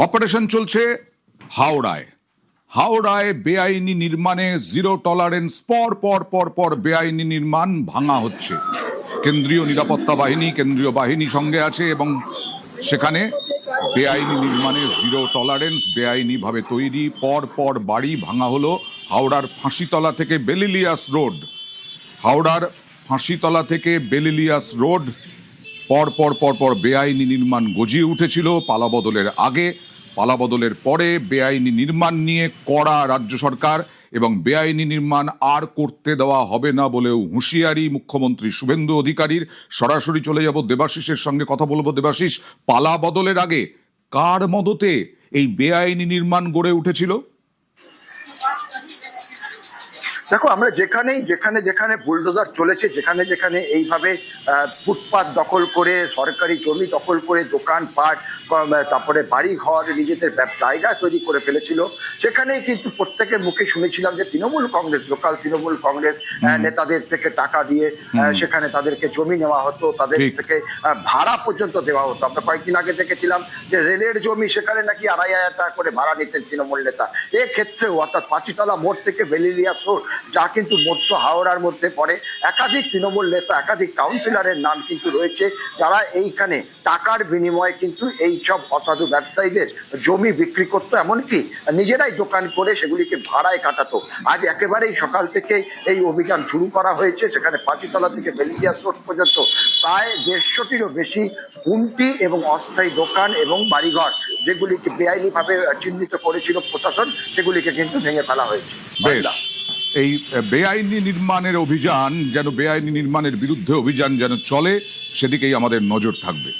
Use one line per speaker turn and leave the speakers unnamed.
Operation চলছে হাওড়ায়। হাওড়ায় বেআইনি নির্মাণে জিরো টলারেন্স, পর পর পর পর বেআইনি নির্মাণ ভাঙা হচ্ছে। কেন্দ্রীয় নিরাপত্তা বাহিনী, কেন্দ্রীয় বাহিনী সঙ্গে আছে এবং সেখানে বেআইনি নির্মাণে জিরো টলারেন্স, বেআইনিভাবে তৈরি পর পর বাড়ি ভাঙা হলো। হাওড়ার ফাঁসিতলা থেকে বেলিলিয়াস রোড, হাওড়ার ফাঁসিতলা থেকে বেলিলিয়াস রোড পর পর পর পর বেআইনি নির্মাণ গজিয়ে উঠেছিল। পালাবদলের আগে, পালাবদলের পরে বেআইনি নির্মাণ নিয়ে কড়া রাজ্য সরকার এবং বেআইনি নির্মাণ আর করতে দেওয়া হবে না বলেও হুঁশিয়ারি মুখ্যমন্ত্রী শুভেন্দু অধিকারীর। সরাসরি চলে যাব দেবাশিসের সঙ্গে কথা বলবো। দেবাশিস, পালাবদলের আগে কার মদতে এই বেআইনি নির্মাণ গড়ে উঠেছিল?
দেখো, আমরা যেখানেই যেখানে যেখানে বুলডোজার চলেছে, যেখানে যেখানে এইভাবে ফুটপাত দখল করে, সরকারি জমি দখল করে, দোকানপাট, তারপরে বাড়ি ঘর, নিজেদের জায়গা তৈরি করে ফেলেছিল, সেখানেই কিন্তু প্রত্যেকের মুখে শুনেছিলাম যে তৃণমূল কংগ্রেস, লোকাল তৃণমূল কংগ্রেস নেতাদের থেকে টাকা দিয়ে সেখানে তাদেরকে জমি নেওয়া হতো, তাদের থেকে ভাড়া পর্যন্ত দেওয়া হতো। আমরা কয়েকদিন আগে দেখেছিলাম যে রেলের জমি, সেখানে নাকি 2,500 টাকা করে ভাড়া নিতেন তৃণমূল নেতা। এক্ষেত্রেও অর্থাৎ পাঁচিতলা মোড় থেকে বেলিলিয়াস রোড, যা কিন্তু মধ্য হাওড়ার মধ্যে পড়ে, একাধিক তৃণমূল নেতা, একাধিক কাউন্সিলরের নাম কিন্তু রয়েছে, যারা এইখানে টাকার বিনিময়ে কিন্তু এই সব অসাধু ব্যবসায়ীদের জমি বিক্রি করতো, এমনকি নিজেরাই দোকান করে সেগুলিকে ভাড়ায় কাটাতো। আজ একেবারেই সকাল থেকে এই অভিযান শুরু করা হয়েছে। সেখানে পাঁচিতলা থেকে বেলিলিয়াস রোড পর্যন্ত প্রায় 150টিরও বেশি গুমটি এবং অস্থায়ী দোকান এবং বাড়িঘর, যেগুলিকে বেআইনিভাবে চিহ্নিত করেছিল প্রশাসন, সেগুলিকে কিন্তু ভেঙে ফেলা হয়েছে।
এই বেআইনি নির্মাণের অভিযান যেন, বেআইনি নির্মাণের বিরুদ্ধে অভিযান যেন চলে, সেদিকেই আমাদের নজর থাকবে।